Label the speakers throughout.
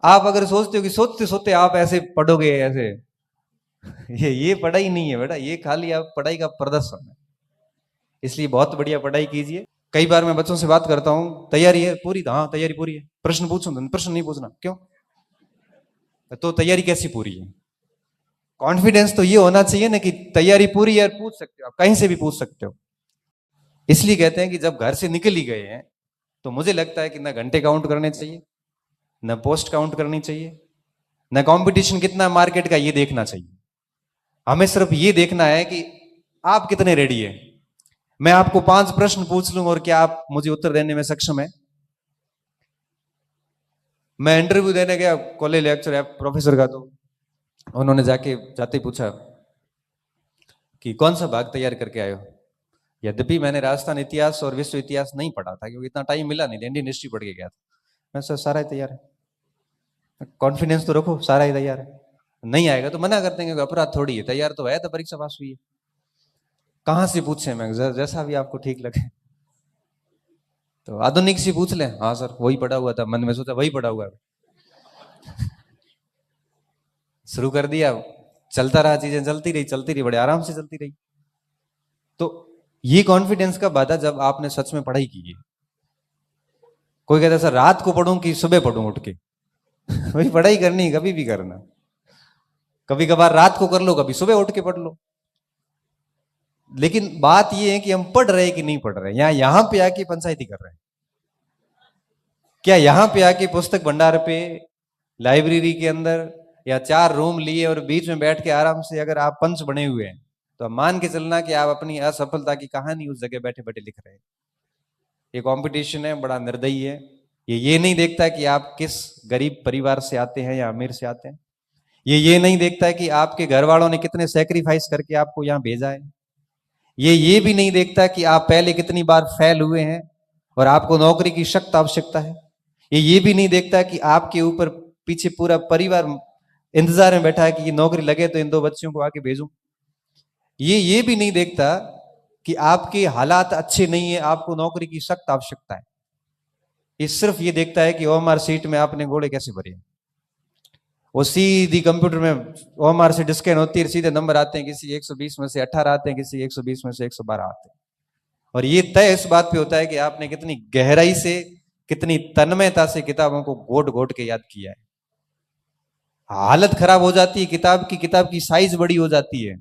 Speaker 1: आप अगर सोचते हो कि सोचते सोचते आप ऐसे पढ़ोगे ऐसे, ये पढ़ाई नहीं है बेटा, ये खाली आप पढ़ाई का प्रदर्शन है। इसलिए बहुत बढ़िया पढ़ाई कीजिए। कई बार मैं बच्चों से बात करता हूँ, तैयारी है पूरी? हाँ तैयारी पूरी है। प्रश्न पूछूं? प्रश्न नहीं पूछना। क्यों? तो तैयारी कैसी पूरी है? कॉन्फिडेंस तो ये होना चाहिए ना कि तैयारी पूरी है, पूछ सकते हो, आप कहीं से भी पूछ सकते हो। इसलिए कहते हैं कि जब घर से निकल ही गए हैं तो मुझे लगता है कि ना घंटे काउंट करने चाहिए, न पोस्ट काउंट करनी चाहिए, न कंपटीशन कितना मार्केट का ये देखना चाहिए। हमें सिर्फ ये देखना है कि आप कितने रेडी है। मैं आपको 5 प्रश्न पूछ लूं और क्या आप मुझे उत्तर देने में सक्षम है? मैं इंटरव्यू देने गया कॉलेज लेक्चर है प्रोफेसर का, तो उन्होंने जाते ही पूछा कि कौन सा भाग तैयार करके आए हो। यद्यपि मैंने राजस्थान इतिहास और विश्व इतिहास नहीं पढ़ा था क्योंकि इतना टाइम मिला नहीं, इंडियन हिस्ट्री पढ़ के गया था। मैं सर सारा ही तैयार है। कॉन्फिडेंस तो रखो, सारा ही तैयार है। नहीं आएगा तो मना कर देंगे, अपराध थोड़ी है, तैयार तो है तो परीक्षा पास हुई है। कहां से पूछे? मैं जैसा भी आपको ठीक लगे। तो आधुनिक से पूछ ले। हाँ सर वही पढ़ा हुआ था, मन में सोचा वही पढ़ा हुआ है। शुरू कर दिया, चलता रहा, चीजें चलती रही, बड़े आराम से चलती रही। तो ये कॉन्फिडेंस कब आता? जब आपने सच में पढ़ाई की है। कोई कहता है सर रात को पढ़ूं कि सुबह पढ़ूं उठ के? वही पढ़ाई करनी, कभी भी करना। कभी कभार रात को कर लो, कभी सुबह उठ के पढ़ लो। लेकिन बात यह है कि हम पढ़ रहे कि नहीं पढ़ रहे। यहां पे आके पंचायती कर रहे हैं क्या? यहां पे आके पुस्तक भंडार पे, लाइब्रेरी के अंदर या 4 रूम लिए और बीच में बैठ के आराम से अगर आप पंच बने हुए हैं तो मान के चलना कि आप अपनी असफलता की कहानी उस जगह बैठे बैठे लिख रहे हैं। ये कंपटीशन है, बड़ा निर्दयी है। ये नहीं देखता कि आप किस गरीब परिवार से आते हैं या अमीर से आते हैं। ये नहीं देखता है कि आपके घर वालों ने कितने सेक्रीफाइस करके आपको यहां भेजा है। ये भी नहीं देखता कि आप पहले कितनी बार फेल हुए हैं और आपको नौकरी की सख्त आवश्यकता है। ये भी नहीं देखता कि आपके ऊपर पीछे पूरा परिवार इंतजार में बैठा है कि ये नौकरी लगे तो इन 2 बच्चों को आके भेजूं। ये भी नहीं देखता कि आपके हालात अच्छे नहीं है, आपको नौकरी की सख्त आवश्यकता है। ये सिर्फ ये देखता है कि ओएमआर सीट में आपने घोड़े कैसे भरे। वो सीधी कंप्यूटर में ओएमआर सीट स्कैन होती है, सीधे नंबर आते हैं, किसी 120 में से 18 आते हैं, किसी 120 में से 112 आते हैं। और ये तय इस बात पे होता है कि आपने कितनी गहराई से, कितनी तन्मयता से किताबों को घोट घोट के याद किया है। हालत खराब हो जाती है किताब की साइज बड़ी हो जाती है।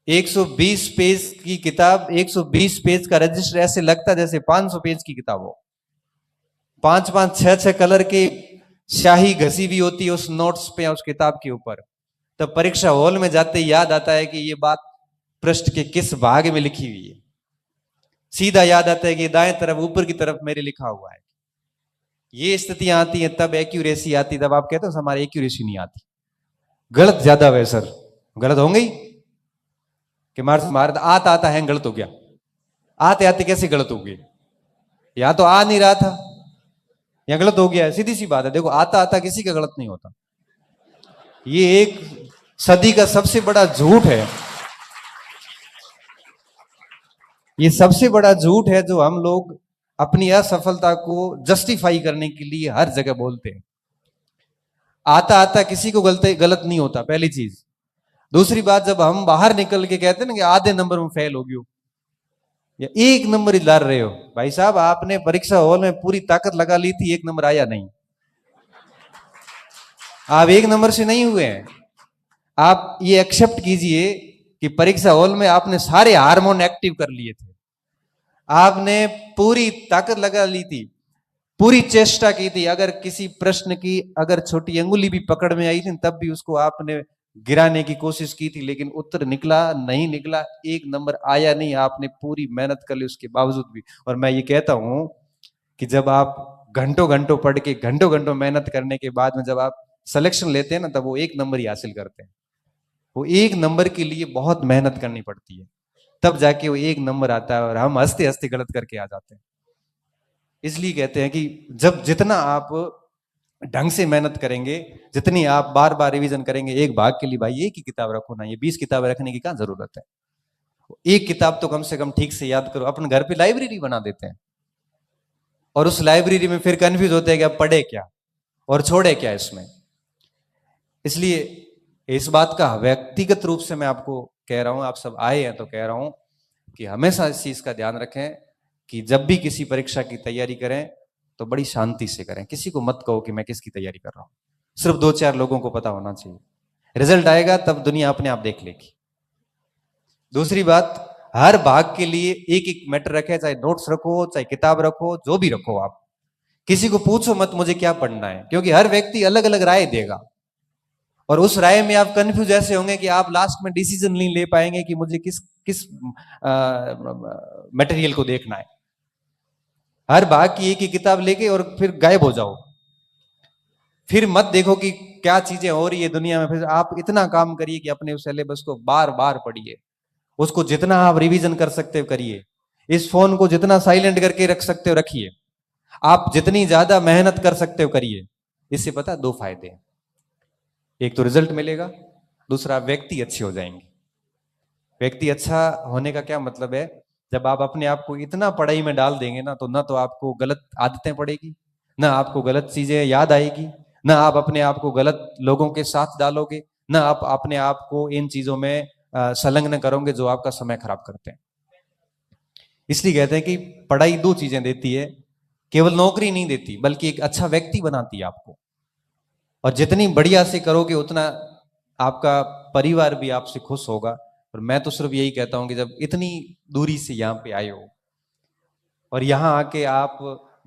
Speaker 1: 120 पेज की किताब, 120 पेज का रजिस्टर ऐसे लगता है जैसे 500 पेज की किताब हो। 5-5, 6-6 कलर के स्याही घसी भी होती है उस नोट्स पे, उस किताब के ऊपर। तब परीक्षा हॉल में जाते ही याद आता है कि ये बात पृष्ठ के किस भाग में लिखी हुई है। सीधा याद आता है कि दाएं तरफ ऊपर की तरफ मेरे लिखा हुआ है। ये स्थितियां आती हैं तब एक्यूरेसी आती, तब आप कहते हो हमारी एक्यूरेसी नहीं आती, गलत ज्यादा हुए सर। गलत होंगे ही कि मार आता आता है गलत हो गया। आते आते कैसे गलत हो गए? या तो आ नहीं रहा था या गलत हो गया। सीधी सी बात है। देखो आता आता किसी का गलत नहीं होता। ये एक सदी का सबसे बड़ा झूठ है। ये सबसे बड़ा झूठ है जो हम लोग अपनी असफलता को जस्टिफाई करने के लिए हर जगह बोलते हैं। आता आता किसी को गलत नहीं होता, पहली चीज। दूसरी बात, जब हम बाहर निकल के कहते हैं ना कि आधे नंबर में फेल हो गई हो या 1 नंबर ही ला रहे हो, भाई साहब आपने परीक्षा हॉल में पूरी ताकत लगा ली थी, 1 नंबर आया नहीं। आप 1 नंबर से नहीं हुए हैं। आप ये एक्सेप्ट कीजिए कि परीक्षा हॉल में आपने सारे हार्मोन एक्टिव कर लिए थे, आपने पूरी ताकत लगा ली थी, पूरी चेष्टा की थी। अगर किसी प्रश्न की अगर छोटी अंगुली भी पकड़ में आई थी तब भी उसको आपने गिराने की कोशिश की थी, लेकिन उत्तर निकला नहीं निकला, 1 नंबर आया नहीं। आपने पूरी मेहनत कर ली उसके बावजूद भी। और मैं ये कहता हूं कि जब आप घंटों घंटों पढ़ के, घंटों घंटों मेहनत करने के बाद में जब आप सिलेक्शन लेते हैं ना, तब वो 1 नंबर ही हासिल करते हैं। वो 1 नंबर के लिए बहुत मेहनत करनी पड़ती है, तब जाके वो 1 नंबर आता है और हम हंसते हंसते गलत करके आ जाते हैं। इसलिए कहते हैं कि जब जितना आप ढंग से मेहनत करेंगे, जितनी आप बार बार रिवीजन करेंगे, एक भाग के लिए भाई एक ही किताब रखो ना, ये 20 किताबें रखने की क्या जरूरत है। एक किताब तो कम से कम ठीक से याद करो। अपने घर पे लाइब्रेरी बना देते हैं और उस लाइब्रेरी में फिर कंफ्यूज होते हैं कि अब पढ़े क्या। और छोड़े क्या इसमें। इसलिए इस बात का व्यक्तिगत रूप से मैं आपको कह रहा हूं, आप सब आए हैं तो कह रहा हूं कि हमेशा इस चीज का ध्यान रखें कि जब भी किसी परीक्षा की तैयारी करें तो बड़ी शांति से करें। किसी को मत कहो कि मैं किसकी तैयारी कर रहा हूं, सिर्फ 2-4 लोगों को पता होना चाहिए। रिजल्ट आएगा तब दुनिया अपने आप देख लेगी। दूसरी बात, हर भाग के लिए एक एक मैटर रखे, चाहे नोट्स रखो, चाहे किताब रखो, जो भी रखो। आप किसी को पूछो मत मुझे क्या पढ़ना है, क्योंकि हर व्यक्ति अलग अलग राय देगा और उस राय में आप कंफ्यूज ऐसे होंगे कि आप लास्ट में डिसीजन नहीं ले पाएंगे कि मुझे किस किस मटेरियल को देखना है। हर भाग की एक ही किताब लेके और फिर गायब हो जाओ, फिर मत देखो कि क्या चीजें हो रही है दुनिया में। फिर आप इतना काम करिए कि अपने उस सिलेबस को बार बार पढ़िए, उसको जितना आप रिवीजन कर सकते हो करिए, इस फोन को जितना साइलेंट करके रख सकते हो रखिए, आप जितनी ज्यादा मेहनत कर सकते हो करिए। इससे पता 2 फायदे हैं, एक तो रिजल्ट मिलेगा, दूसरा व्यक्ति अच्छे हो जाएंगे। व्यक्ति अच्छा होने का क्या मतलब है, जब आप अपने आप को इतना पढ़ाई में डाल देंगे ना, तो ना तो आपको गलत आदतें पड़ेगी, ना आपको गलत चीजें याद आएगी, ना आप अपने आप को गलत लोगों के साथ डालोगे, ना आप अपने आप को इन चीजों में संलग्न करोगे जो आपका समय खराब करते हैं। इसलिए कहते हैं कि पढ़ाई 2 चीजें देती है, केवल नौकरी नहीं देती बल्कि एक अच्छा व्यक्ति बनाती है आपको। और जितनी बढ़िया से करोगे उतना आपका परिवार भी आपसे खुश होगा। और मैं तो सिर्फ यही कहता हूं कि जब इतनी दूरी से यहाँ पे आए हो और यहाँ आके आप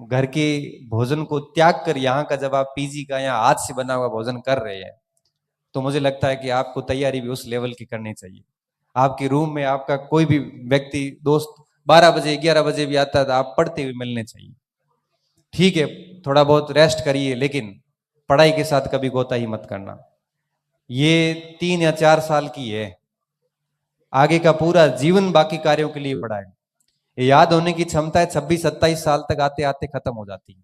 Speaker 1: घर के भोजन को त्याग कर यहाँ का जब आप पीजी का या हाथ से बना हुआ भोजन कर रहे हैं, तो मुझे लगता है कि आपको तैयारी भी उस लेवल की करनी चाहिए। आपके रूम में आपका कोई भी व्यक्ति दोस्त 12 बजे 11 बजे भी आता है तो आप पढ़ते हुए मिलने चाहिए। ठीक है, थोड़ा बहुत रेस्ट करिए, लेकिन पढ़ाई के साथ कभी कोताही मत करना। ये 3 या 4 साल की है, आगे का पूरा जीवन बाकी कार्यों के लिए पढ़ा है। ये याद होने की क्षमता है 26-27 साल तक आते आते खत्म हो जाती है।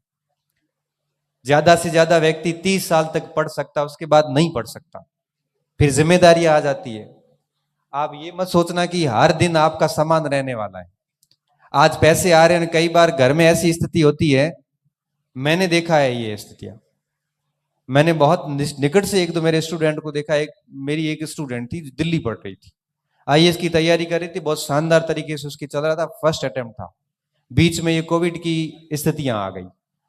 Speaker 1: ज्यादा से ज्यादा व्यक्ति 30 साल तक पढ़ सकता, उसके बाद नहीं पढ़ सकता, फिर जिम्मेदारी आ जाती है। आप ये मत सोचना कि हर दिन आपका समान रहने वाला है। आज पैसे आ रहे हैं, कई बार घर में ऐसी स्थिति होती है, मैंने देखा है ये स्थितियां, मैंने बहुत निकट से एक दो मेरे स्टूडेंट को देखा। एक मेरी एक स्टूडेंट थी जो दिल्ली पढ़ रही थी, आईएएस की तैयारी कर रही थी, बहुत शानदार तरीके से उसकी चल रहा था, फर्स्ट अटेम्प्ट था। बीच में ये कोविड की स्थितियां आ गई,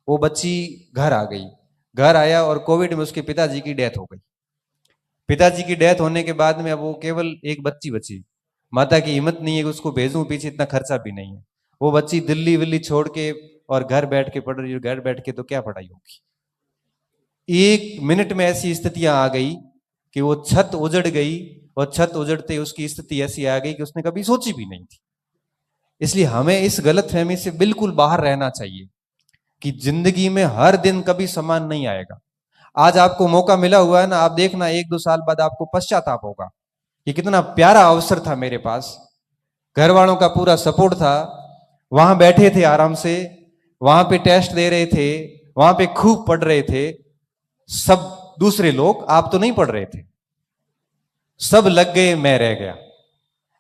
Speaker 1: वो बच्ची घर आ गई, घर आया और कोविड में उसके पिताजी की डेथ हो गई। पिताजी की डेथ होने के बाद में अब वो केवल एक बच्ची बची, माता की हिम्मत नहीं है कि उसको भेजूं, पीछे इतना खर्चा भी नहीं है। वो बच्ची दिल्ली विल्ली छोड़ के और घर बैठ के पढ़ रही है। घर बैठ के तो क्या पढ़ाई होगी। 1 मिनट में ऐसी स्थितियां आ गई कि वो छत उजड़ गई, और छत उजड़ते उसकी स्थिति ऐसी आ गई कि उसने कभी सोची भी नहीं थी। इसलिए हमें इस गलतफहमी से बिल्कुल बाहर रहना चाहिए कि जिंदगी में हर दिन कभी समान नहीं आएगा। आज आपको मौका मिला हुआ है ना, आप देखना 1-2 साल बाद आपको पश्चाताप होगा कि कितना प्यारा अवसर था मेरे पास, घर वालों का पूरा सपोर्ट था, वहां बैठे थे आराम से, वहां पे टेस्ट दे रहे थे, वहां पे खूब पढ़ रहे थे सब दूसरे लोग, आप तो नहीं पढ़ रहे थे। सब लग गए, मैं रह गया।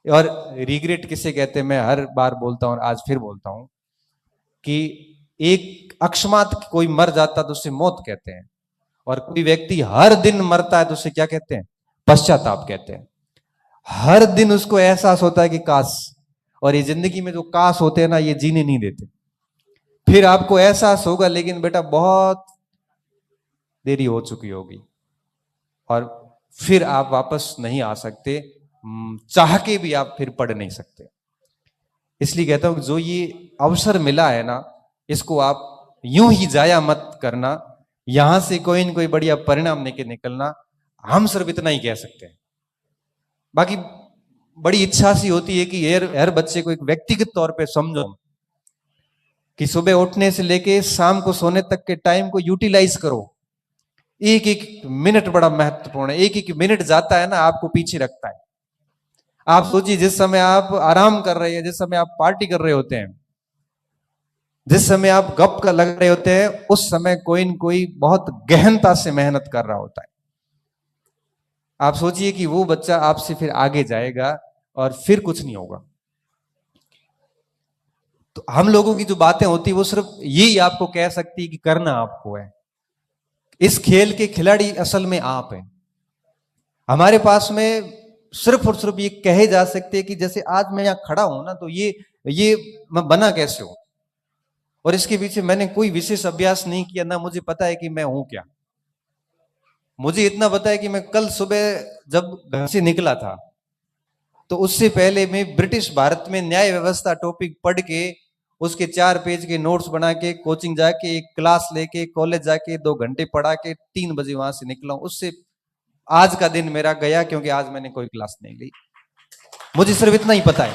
Speaker 1: और रिग्रेट किसे कहते हैं, मैं हर बार बोलता हूं और आज फिर बोलता हूं कि एक अकस्मात कोई मर जाता तो उसे मौत कहते हैं, और कोई व्यक्ति हर दिन मरता है तो उसे क्या कहते हैं, पश्चाताप कहते हैं। हर दिन उसको एहसास होता है कि काश, और ये जिंदगी में जो काश होते हैं ना, ये जीने नहीं देते। फिर आपको एहसास होगा, लेकिन बेटा बहुत देरी हो चुकी होगी, और फिर आप वापस नहीं आ सकते, चाह के भी आप फिर पढ़ नहीं सकते। इसलिए कहता हूं कि जो ये अवसर मिला है ना, इसको आप यूं ही जाया मत करना, यहां से कोई न कोई बढ़िया परिणाम लेके निकलना। हम सिर्फ इतना ही कह सकते हैं। बाकी बड़ी इच्छा सी होती है कि हर बच्चे को एक व्यक्तिगत तौर पे समझो कि सुबह उठने से लेके शाम को सोने तक के टाइम को यूटिलाइज करो। एक एक मिनट बड़ा महत्वपूर्ण है, एक एक मिनट जाता है ना आपको पीछे रखता है। आप सोचिए, जिस समय आप आराम कर रहे हैं, जिस समय आप पार्टी कर रहे होते हैं, जिस समय आप गप का लग रहे होते हैं, उस समय कोई न कोई बहुत गहनता से मेहनत कर रहा होता है। आप सोचिए कि वो बच्चा आपसे फिर आगे जाएगा और फिर कुछ नहीं होगा। तो हम लोगों की जो बातें होती है वो सिर्फ यही आपको कह सकती है कि करना आपको है। इस खेल के खिलाड़ी असल में आप हैं। हमारे पास में सिर्फ और सिर्फ ये कहे जा सकते हैं कि जैसे आज मैं यहां खड़ा हूं ना, तो ये मैं बना कैसे हूं, और इसके पीछे मैंने कोई विशेष अभ्यास नहीं किया, ना मुझे पता है कि मैं हूं क्या। मुझे इतना पता है कि मैं कल सुबह जब घर से निकला था, तो उससे पहले मैं ब्रिटिश भारत में न्याय व्यवस्था टॉपिक पढ़ के उसके 4 पेज के नोट्स बना के कोचिंग जाके एक क्लास लेके कॉलेज जाके 2 घंटे पढ़ा के 3 बजे वहां से निकला हूं। उससे आज का दिन मेरा गया, क्योंकि आज मैंने कोई क्लास नहीं ली। मुझे सिर्फ इतना ही पता है।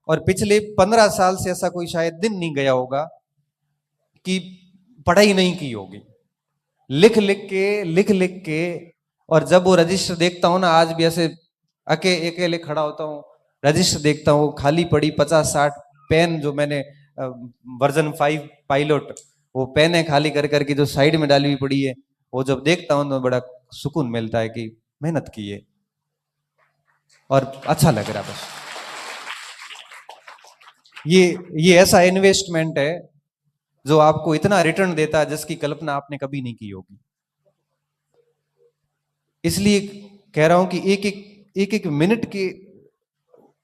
Speaker 1: और पिछले 15 साल से ऐसा कोई शायद दिन नहीं गया होगा कि पढ़ाई नहीं की होगी, लिख लिख के। और जब वो रजिस्टर देखता हूं ना, आज भी ऐसे अकेले खड़ा होता हूं, रजिस्टर देखता हूं खाली पड़ी 50-60 पेन, जो मैंने वर्जन 5 पायलट वो पेन है खाली कर करके जो साइड में डाली हुई पड़ी है, वो जब देखता हूं तो बड़ा सुकून मिलता है कि मेहनत की है और अच्छा लग रहा है। बस ये ऐसा इन्वेस्टमेंट है जो आपको इतना रिटर्न देता है जिसकी कल्पना आपने कभी नहीं की होगी। इसलिए कह रहा हूं कि एक एक मिनट के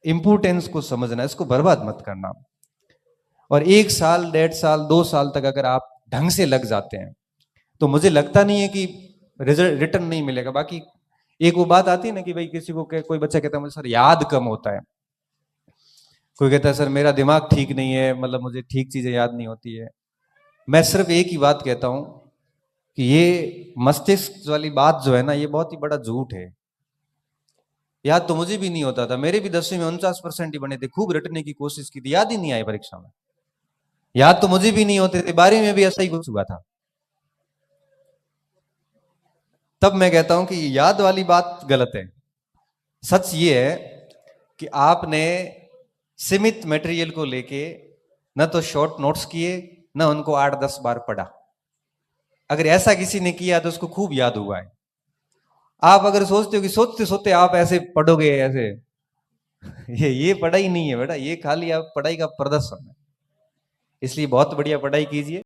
Speaker 1: इंपोर्टेंस को समझना, इसको बर्बाद मत करना। और 1 साल 1.5 साल 2 साल तक अगर आप ढंग से लग जाते हैं तो मुझे लगता नहीं है कि रिजल्ट रिटर्न नहीं मिलेगा। बाकी एक वो बात आती है ना कि भाई किसी को कोई बच्चा कहता है मुझे सर याद कम होता है, कोई कहता है सर मेरा दिमाग ठीक नहीं है, मतलब मुझे ठीक चीजें याद नहीं होती है। मैं सिर्फ एक ही बात कहता हूं कि ये मस्तिष्क वाली बात जो है ना, ये बहुत ही बड़ा झूठ है। याद तो मुझे भी नहीं होता था, मेरे भी 10वीं में 49% ही बने थे, खूब रटने की कोशिश की थी, याद ही नहीं आई परीक्षा में। याद तो मुझे भी नहीं होते थे, 12वीं में भी ऐसा ही कुछ हुआ था। तब मैं कहता हूं कि याद वाली बात गलत है। सच ये है कि आपने सीमित मटेरियल को लेके न तो शॉर्ट नोट्स किए, न उनको 8-10 बार पढ़ा। अगर ऐसा किसी ने किया तो उसको खूब याद हुआ है। आप अगर सोचते हो कि सोचते सोचते आप ऐसे पढ़ोगे ऐसे, ये पढ़ाई नहीं है बेटा, ये खाली आप पढ़ाई का प्रदर्शन है। इसलिए बहुत बढ़िया पढ़ाई कीजिए।